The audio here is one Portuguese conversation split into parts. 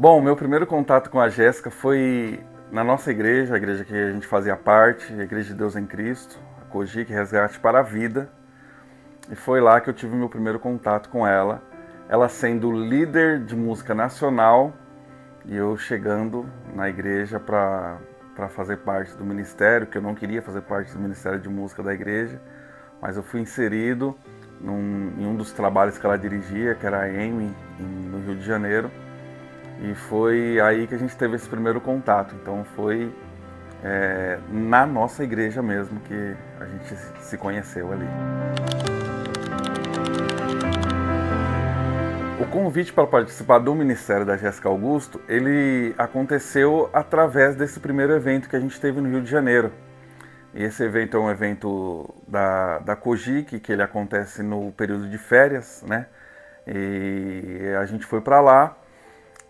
Bom, meu primeiro contato com a Jéssica foi na nossa igreja, a igreja que a gente fazia parte, a Igreja de Deus em Cristo, a COGIC Resgate para a Vida. E foi lá que eu tive meu primeiro contato com ela. Ela sendo líder de música nacional e eu chegando na igreja para fazer parte do ministério, que eu não queria fazer parte do ministério de música da igreja, mas eu fui inserido em um dos trabalhos que ela dirigia, que era a EME, no Rio de Janeiro. E foi aí que a gente teve esse primeiro contato. Então foi na nossa igreja mesmo que a gente se conheceu ali. O convite para participar do Ministério da Jéssica Augusto, ele aconteceu através desse primeiro evento que a gente teve no Rio de Janeiro. E esse evento é um evento da COGIC, que ele acontece no período de férias, né? E a gente foi para lá.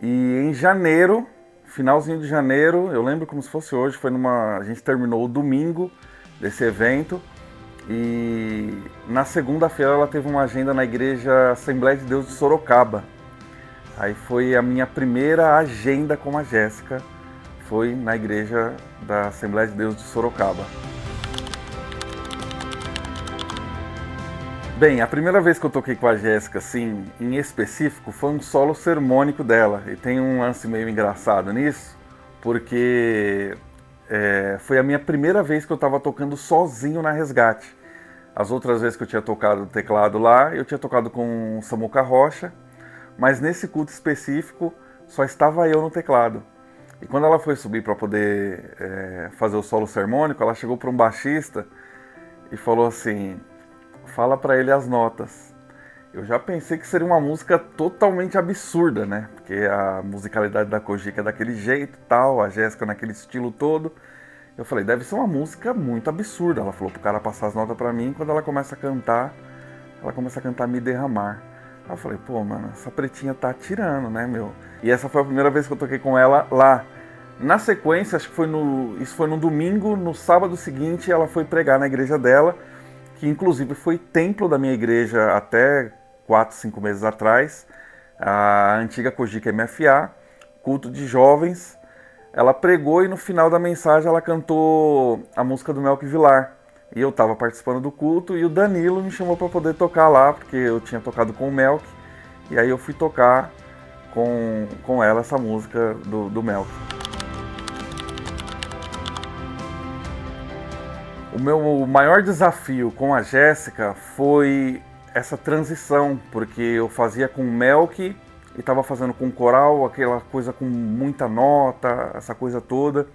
E em janeiro, finalzinho de janeiro, eu lembro como se fosse hoje, a gente terminou o domingo desse evento e na segunda-feira ela teve uma agenda na igreja Assembleia de Deus de Sorocaba. Aí foi a minha primeira agenda com a Jéssica, foi na igreja da Assembleia de Deus de Sorocaba. Bem, a primeira vez que eu toquei com a Jéssica, assim, em específico, foi um solo sermônico dela. E tem um lance meio engraçado nisso, porque foi a minha primeira vez que eu estava tocando sozinho na Resgate. As outras vezes que eu tinha tocado teclado lá, eu tinha tocado com o Samuca Rocha, mas nesse culto específico só estava eu no teclado. E quando ela foi subir para poder fazer o solo sermônico, ela chegou para um baixista e falou assim: fala pra ele as notas. Eu já pensei que seria uma música totalmente absurda, né? Porque a musicalidade da COGIC é daquele jeito e tal, a Jéssica naquele estilo todo. Eu falei, deve ser uma música muito absurda. Ela falou pro cara passar as notas pra mim, quando ela começa a cantar Me Derramar. Aí eu falei, pô, mano, essa pretinha tá atirando, né, meu? E essa foi a primeira vez que eu toquei com ela lá. Na sequência, acho que isso foi no domingo, no sábado seguinte, ela foi pregar na igreja dela, que inclusive foi templo da minha igreja até 4, 5 meses atrás, a antiga COGIC MFA, culto de jovens. Ela pregou e no final da mensagem ela cantou a música do Melk Vilar. E eu estava participando do culto e o Danilo me chamou para poder tocar lá, porque eu tinha tocado com o Melk, e aí eu fui tocar com ela essa música do Melk. O meu maior desafio com a Jéssica foi essa transição, porque eu fazia com o Melk e estava fazendo com o coral, aquela coisa com muita nota, essa coisa toda.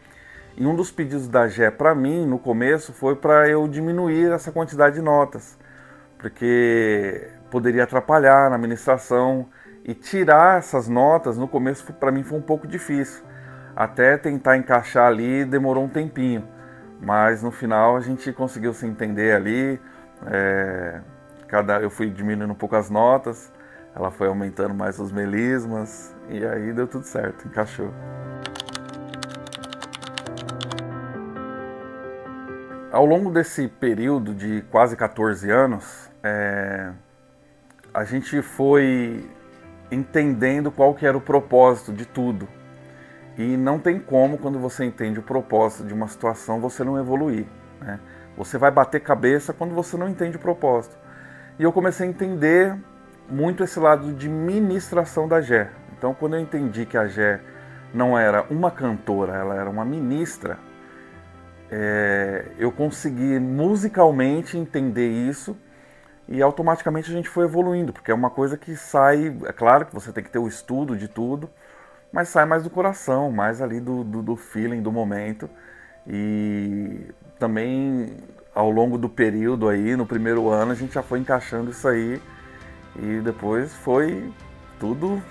E um dos pedidos da Jé para mim, no começo, foi para eu diminuir essa quantidade de notas, porque poderia atrapalhar na ministração, e tirar essas notas no começo para mim foi um pouco difícil. Até tentar encaixar ali demorou um tempinho. Mas no final a gente conseguiu se entender ali, eu fui diminuindo um pouco as notas, ela foi aumentando mais os melismas, e aí deu tudo certo, encaixou. Ao longo desse período de quase 14 anos, a gente foi entendendo qual que era o propósito de tudo. E não tem como, quando você entende o propósito de uma situação, você não evoluir, né? Você vai bater cabeça quando você não entende o propósito. E eu comecei a entender muito esse lado de ministração da Jé. Então, quando eu entendi que a Jé não era uma cantora, ela era uma ministra, eu consegui musicalmente entender isso e automaticamente a gente foi evoluindo, porque é uma coisa que sai, é claro que você tem que ter o estudo de tudo, mas sai mais do coração, mais ali do feeling, do momento. E também ao longo do período aí, no primeiro ano, a gente já foi encaixando isso aí e depois foi tudo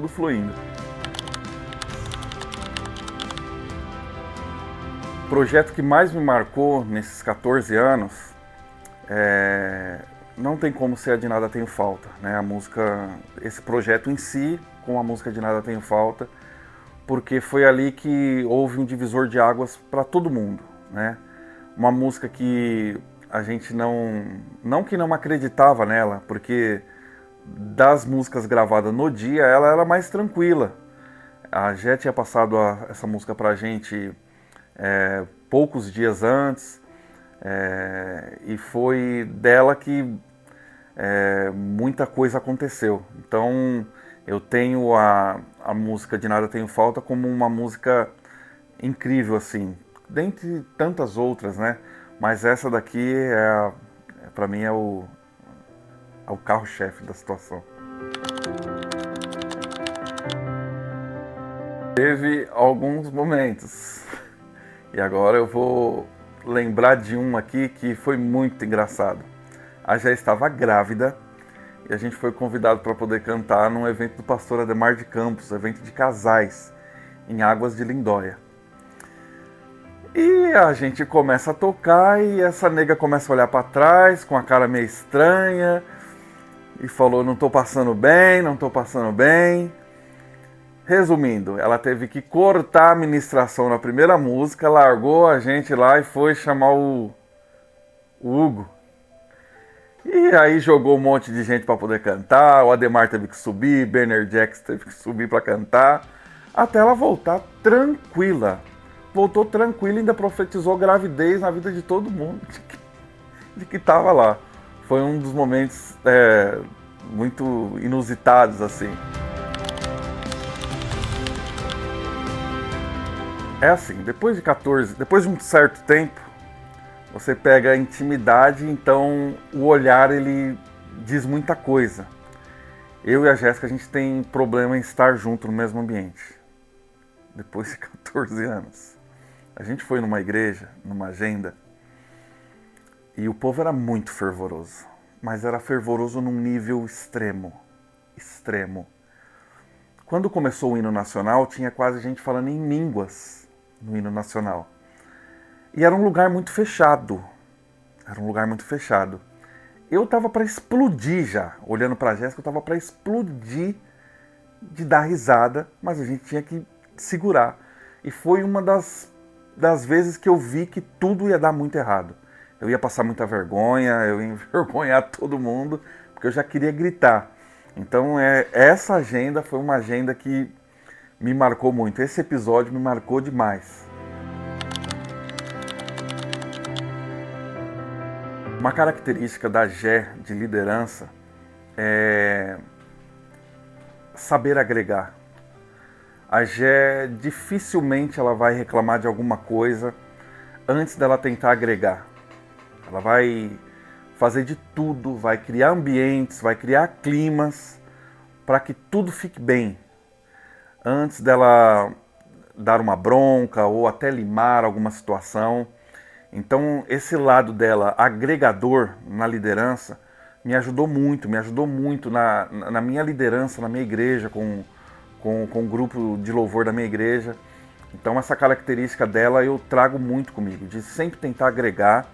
fluindo. O projeto que mais me marcou nesses 14 anos, não tem como ser a De Nada Tenho Falta, né? A música, esse projeto em si, com a música De Nada Tenho Falta, porque foi ali que houve um divisor de águas para todo mundo, né? Uma música que a gente não que não acreditava nela, porque das músicas gravadas no dia, ela era mais tranquila. A Jé tinha passado essa música pra gente poucos dias antes, e foi dela que muita coisa aconteceu. Então eu tenho a música De Nada Tenho Falta como uma música incrível, assim, dentre tantas outras, né? Mas essa daqui pra mim é o carro-chefe da situação. Teve alguns momentos, e agora eu vou lembrar de um aqui que foi muito engraçado. A Jé estava grávida e a gente foi convidado para poder cantar num evento do pastor Ademar de Campos, evento de casais, em Águas de Lindóia. E a gente começa a tocar e essa nega começa a olhar para trás com a cara meio estranha e falou: não tô passando bem, não tô passando bem. Resumindo, ela teve que cortar a ministração na primeira música, largou a gente lá e foi chamar o Hugo. E aí jogou um monte de gente para poder cantar, o Ademar teve que subir, Bernard Jackson teve que subir para cantar, até ela voltar tranquila. Voltou tranquila e ainda profetizou gravidez na vida de todo mundo de que estava lá. Foi um dos momentos muito inusitados, assim. É assim, depois de um certo tempo, você pega a intimidade, então o olhar ele diz muita coisa. Eu e a Jéssica, a gente tem problema em estar junto no mesmo ambiente. Depois de 14 anos. A gente foi numa igreja, numa agenda, e o povo era muito fervoroso. Mas era fervoroso num nível extremo. Extremo. Quando começou o hino nacional, tinha quase gente falando em línguas no hino nacional. E era um lugar muito fechado. Era um lugar muito fechado. Eu tava para explodir já. Olhando pra Jéssica, eu tava para explodir de dar risada, mas a gente tinha que segurar. E foi uma das vezes que eu vi que tudo ia dar muito errado. Eu ia passar muita vergonha, eu ia envergonhar todo mundo, porque eu já queria gritar. Então essa agenda foi uma agenda que me marcou muito. Esse episódio me marcou demais. Uma característica da Jé de liderança é saber agregar. A Jé dificilmente ela vai reclamar de alguma coisa antes dela tentar agregar. Ela vai fazer de tudo, vai criar ambientes, vai criar climas para que tudo fique bem. Antes dela dar uma bronca ou até limar alguma situação. Então esse lado dela, agregador na liderança, me ajudou muito na minha liderança, na minha igreja, com o grupo de louvor da minha igreja. Então essa característica dela eu trago muito comigo, de sempre tentar agregar,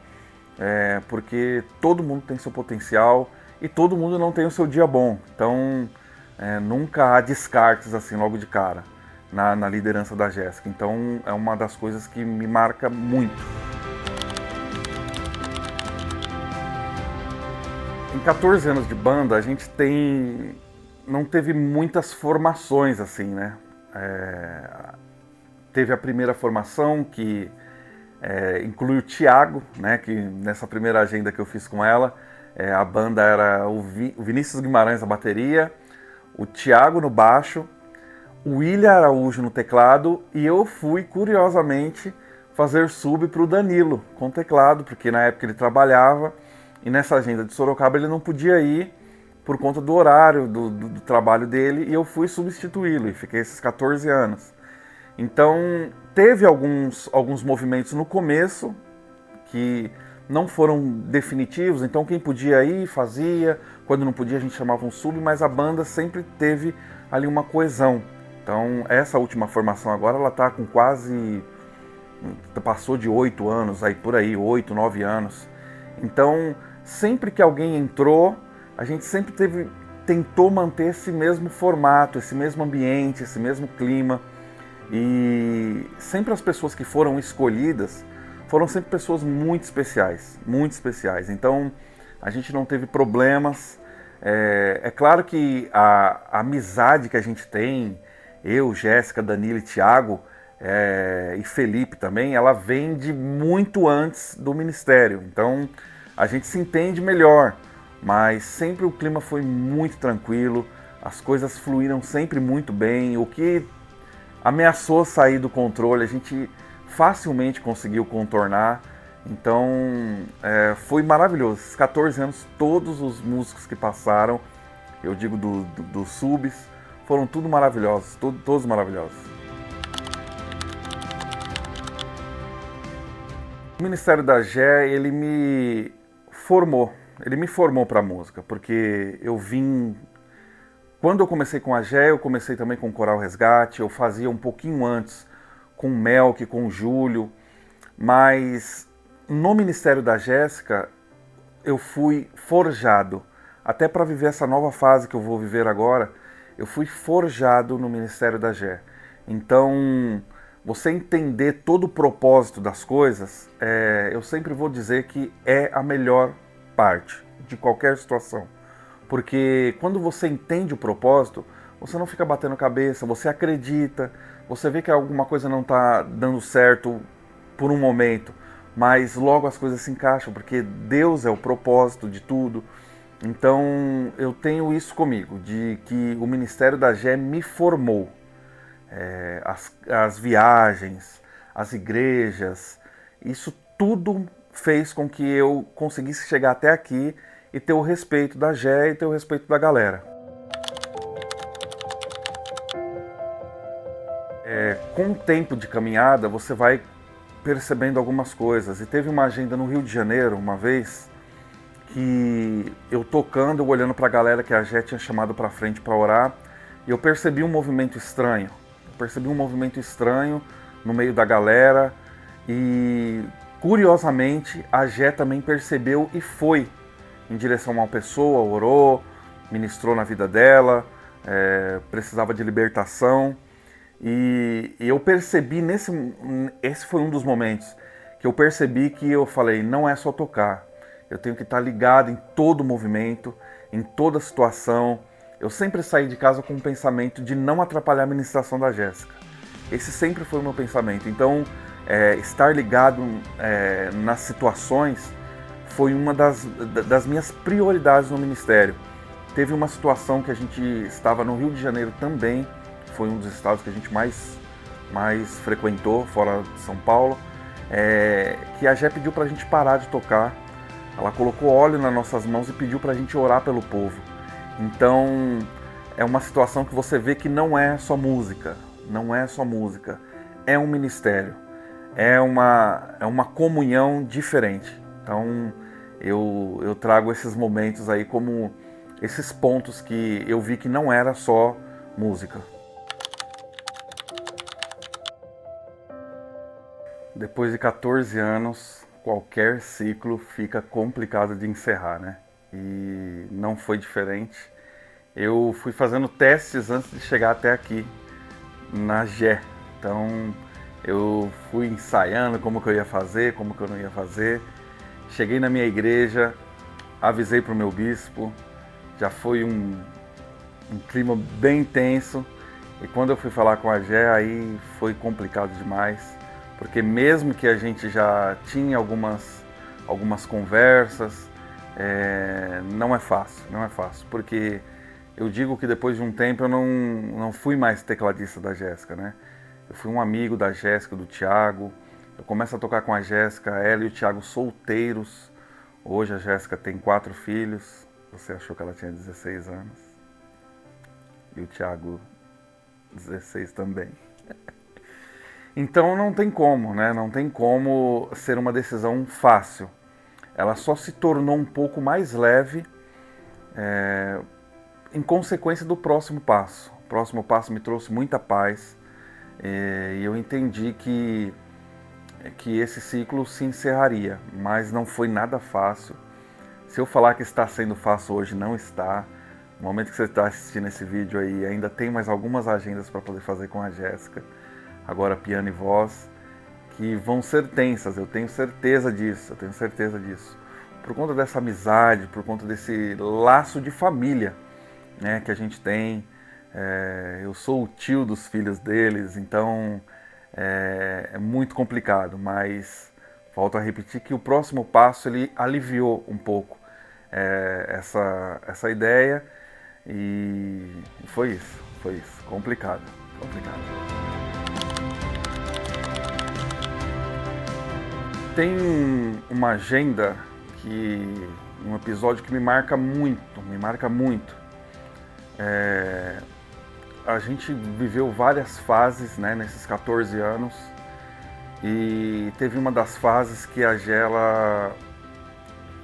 porque todo mundo tem seu potencial e todo mundo não tem o seu dia bom. Então nunca há descartes assim logo de cara na liderança da Jéssica. Então é uma das coisas que me marca muito. Em 14 anos de banda, a gente não teve muitas formações assim, né? Teve a primeira formação que inclui o Thiago, né? Que nessa primeira agenda que eu fiz com ela, a banda era o Vinícius Guimarães na bateria, o Thiago no baixo, o William Araújo no teclado e eu fui, curiosamente, fazer sub para o Danilo com teclado, porque na época ele trabalhava. E nessa agenda de Sorocaba ele não podia ir por conta do horário do trabalho dele e eu fui substituí-lo e fiquei esses 14 anos. Então teve alguns movimentos no começo que não foram definitivos, então quem podia ir fazia, quando não podia a gente chamava um sub, mas a banda sempre teve ali uma coesão. Então essa última formação agora ela está com passou de 8 anos, aí por aí, 8, 9 anos. Então sempre que alguém entrou, a gente sempre tentou manter esse mesmo formato, esse mesmo ambiente, esse mesmo clima. E sempre as pessoas que foram escolhidas foram sempre pessoas muito especiais, muito especiais. Então a gente não teve problemas. É claro que a amizade que a gente tem eu, Jéssica, Danilo e Thiago, e Felipe também, ela vem de muito antes do ministério. Então a gente se entende melhor, mas sempre o clima foi muito tranquilo, as coisas fluíram sempre muito bem. O que ameaçou sair do controle, a gente facilmente conseguiu contornar. Então foi maravilhoso. Esses 14 anos, todos os músicos que passaram, eu digo dos subs, foram tudo maravilhosos, todos maravilhosos. O Ministério da Gé, ele me formou para a música, porque eu vim... Quando eu comecei com a Gé, eu comecei também com o Coral Resgate, eu fazia um pouquinho antes com o Melk, com o Júlio, mas no Ministério da Jéssica eu fui forjado, até para viver essa nova fase que eu vou viver agora, eu fui forjado no Ministério da Gé. Então, você entender todo o propósito das coisas, eu sempre vou dizer que é a melhor parte de qualquer situação. Porque quando você entende o propósito, você não fica batendo cabeça, você acredita, você vê que alguma coisa não está dando certo por um momento, mas logo as coisas se encaixam, porque Deus é o propósito de tudo. Então eu tenho isso comigo, de que o Ministério da Gé me formou. As viagens, as igrejas, isso tudo fez com que eu conseguisse chegar até aqui e ter o respeito da Gé e ter o respeito da galera. Com o tempo de caminhada, você vai percebendo algumas coisas. E teve uma agenda no Rio de Janeiro, uma vez, que eu tocando, eu olhando para a galera que a Gé tinha chamado para frente para orar, e eu percebi um movimento estranho. Eu percebi um movimento estranho no meio da galera e, curiosamente, a Gé também percebeu e foi em direção a uma pessoa, orou, ministrou na vida dela, precisava de libertação. E eu percebi, esse foi um dos momentos que eu percebi que eu falei, não é só tocar, eu tenho que estar ligado em todo o movimento, em toda a situação. Eu sempre saí de casa com o pensamento de não atrapalhar a ministração da Jéssica. Esse sempre foi o meu pensamento. Então, estar ligado nas situações foi uma das minhas prioridades no ministério. Teve uma situação que a gente estava no Rio de Janeiro também, foi um dos estados que a gente mais frequentou, fora de São Paulo, que a Gé pediu para a gente parar de tocar. Ela colocou óleo nas nossas mãos e pediu para a gente orar pelo povo. Então, é uma situação que você vê que não é só música, não é só música, é um ministério, é uma comunhão diferente. Então, eu trago esses momentos aí como esses pontos que eu vi que não era só música. Depois de 14 anos, qualquer ciclo fica complicado de encerrar, né? E não foi diferente. Eu fui fazendo testes antes de chegar até aqui, na Gé. Então, eu fui ensaiando como que eu ia fazer, como que eu não ia fazer. Cheguei na minha igreja, avisei para o meu bispo, já foi um clima bem tenso. E quando eu fui falar com a Gé, aí foi complicado demais. Porque mesmo que a gente já tinha algumas conversas, não é fácil, porque eu digo que depois de um tempo eu não fui mais tecladista da Jéssica, né? Eu fui um amigo da Jéssica, do Thiago, eu começo a tocar com a Jéssica, ela e o Thiago solteiros, hoje a Jéssica tem 4 filhos, você achou que ela tinha 16 anos, e o Thiago 16 também. Então não tem como, né? Não tem como ser uma decisão fácil. Ela só se tornou um pouco mais leve em consequência do próximo passo. O próximo passo me trouxe muita paz e eu entendi que esse ciclo se encerraria, mas não foi nada fácil. Se eu falar que está sendo fácil hoje, não está. No momento que você está assistindo esse vídeo aí, ainda tem mais algumas agendas para poder fazer com a Jéssica. Agora piano e voz, que vão ser tensas, eu tenho certeza disso, Por conta dessa amizade, por conta desse laço de família, né, que a gente tem, Eu sou o tio dos filhos deles, então é muito complicado, mas volto a repetir que o próximo passo ele aliviou um pouco essa ideia e foi isso, complicado, complicado. Tem uma agenda um episódio que me marca muito, me marca muito. A gente viveu várias fases, né, nesses 14 anos e teve uma das fases que a Gela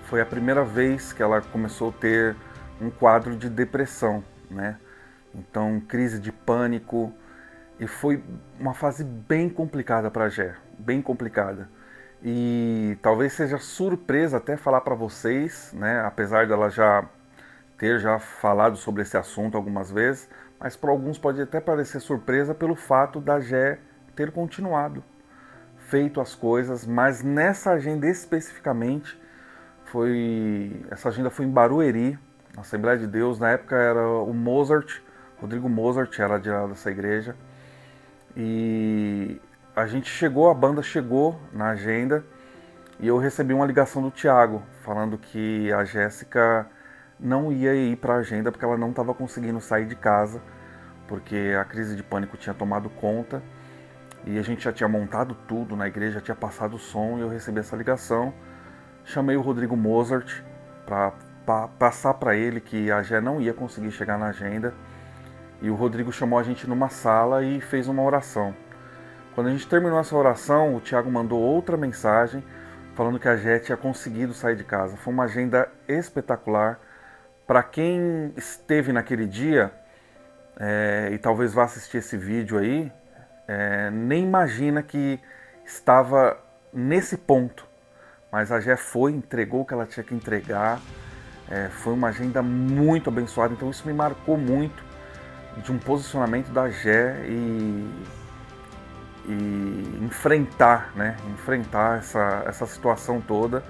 foi a primeira vez que ela começou a ter um quadro de depressão, né? Então, crise de pânico, e foi uma fase bem complicada para a Gé, bem complicada. E talvez seja surpresa até falar para vocês, né? Apesar dela já ter falado sobre esse assunto algumas vezes, mas para alguns pode até parecer surpresa pelo fato da Gé ter continuado, feito as coisas, mas nessa agenda especificamente, essa agenda foi em Barueri, na Assembleia de Deus, na época era o Mozart, Rodrigo Mozart era de lá dessa igreja, e a banda chegou na agenda, e eu recebi uma ligação do Thiago, falando que a Jéssica não ia ir para a agenda porque ela não estava conseguindo sair de casa, porque a crise de pânico tinha tomado conta, e a gente já tinha montado tudo na igreja, já tinha passado o som, e eu recebi essa ligação. Chamei o Rodrigo Mozart para passar para ele que a Gé não ia conseguir chegar na agenda, e o Rodrigo chamou a gente numa sala e fez uma oração. Quando a gente terminou essa oração, o Thiago mandou outra mensagem falando que a Gé tinha conseguido sair de casa. Foi uma agenda espetacular. Para quem esteve naquele dia, e talvez vá assistir esse vídeo aí, nem imagina que estava nesse ponto. Mas a Gé entregou o que ela tinha que entregar. Foi uma agenda muito abençoada, então isso me marcou muito de um posicionamento da Gé e enfrentar, né? Enfrentar essa situação toda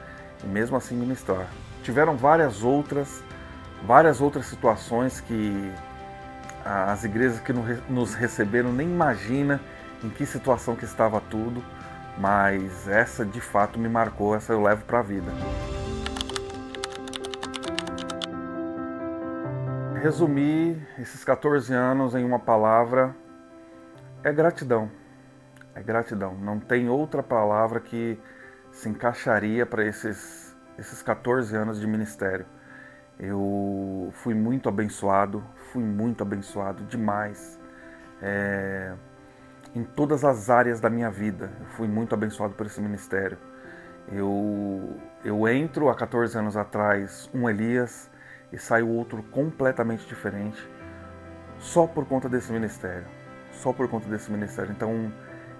e mesmo assim ministrar. Tiveram várias outras situações que as igrejas que nos receberam nem imagina em que situação que estava tudo, mas essa de fato me marcou, essa eu levo para a vida. Resumir esses 14 anos em uma palavra é gratidão. É gratidão. Não tem outra palavra que se encaixaria para esses 14 anos de ministério. Eu fui muito abençoado demais. Em todas as áreas da minha vida, eu fui muito abençoado por esse ministério. Eu entro há 14 anos atrás um Elias e saio outro completamente diferente, só por conta desse ministério. Só por conta desse ministério. Então,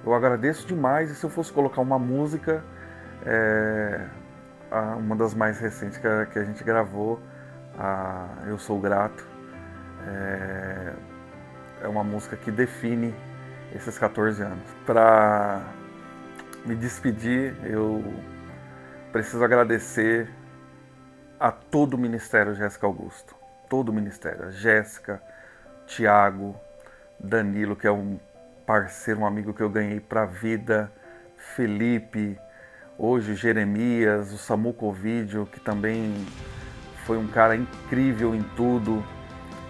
eu agradeço demais, e se eu fosse colocar uma música, uma das mais recentes que a gente gravou, Eu Sou Grato, é uma música que define esses 14 anos. Para me despedir, eu preciso agradecer a todo o Ministério Jéssica Augusto. Todo o Ministério. A Jéssica, Thiago, Danilo, que é um parceiro, um amigo que eu ganhei para a vida, Felipe, hoje Jeremias, o Samuco Ovidio, que também foi um cara incrível em tudo.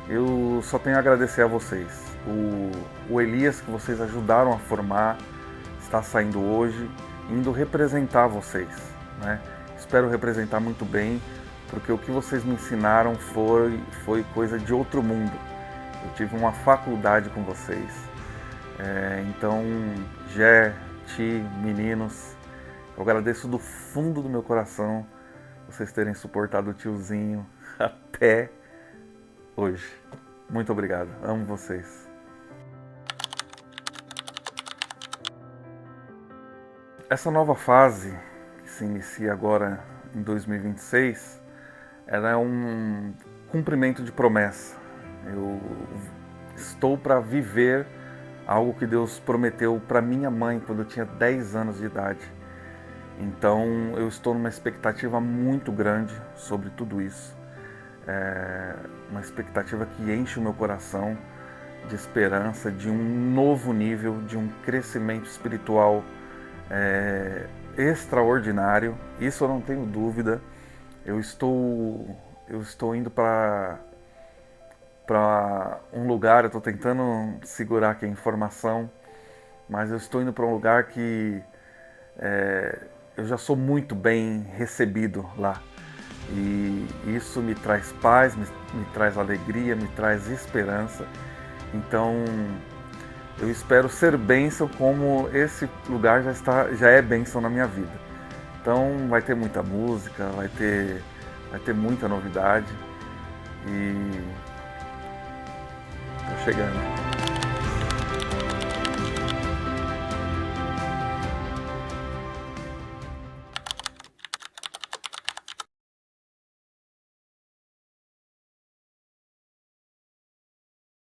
Eu só tenho a agradecer a vocês. O Elias, que vocês ajudaram a formar, está saindo hoje, indo representar vocês, né? Espero representar muito bem, porque o que vocês me ensinaram foi coisa de outro mundo. Eu tive uma faculdade com vocês. Então, Gé, Ti, meninos, eu agradeço do fundo do meu coração vocês terem suportado o tiozinho até hoje. Muito obrigado, amo vocês. Essa nova fase que se inicia agora em 2026, ela é um cumprimento de promessa. Eu estou para viver algo que Deus prometeu para minha mãe quando eu tinha 10 anos de idade. Então eu estou numa expectativa muito grande sobre tudo isso. Uma expectativa que enche o meu coração. de esperança, de um novo nível, de um crescimento espiritual extraordinário. Isso eu não tenho dúvida. Eu estou indo para um lugar, eu estou tentando segurar aqui a informação, mas eu estou indo para um lugar que eu já sou muito bem recebido lá. E isso me traz paz, me traz alegria, me traz esperança. Então eu espero ser bênção como esse lugar já é bênção na minha vida. Então vai ter muita música, vai ter muita novidade e tô chegando.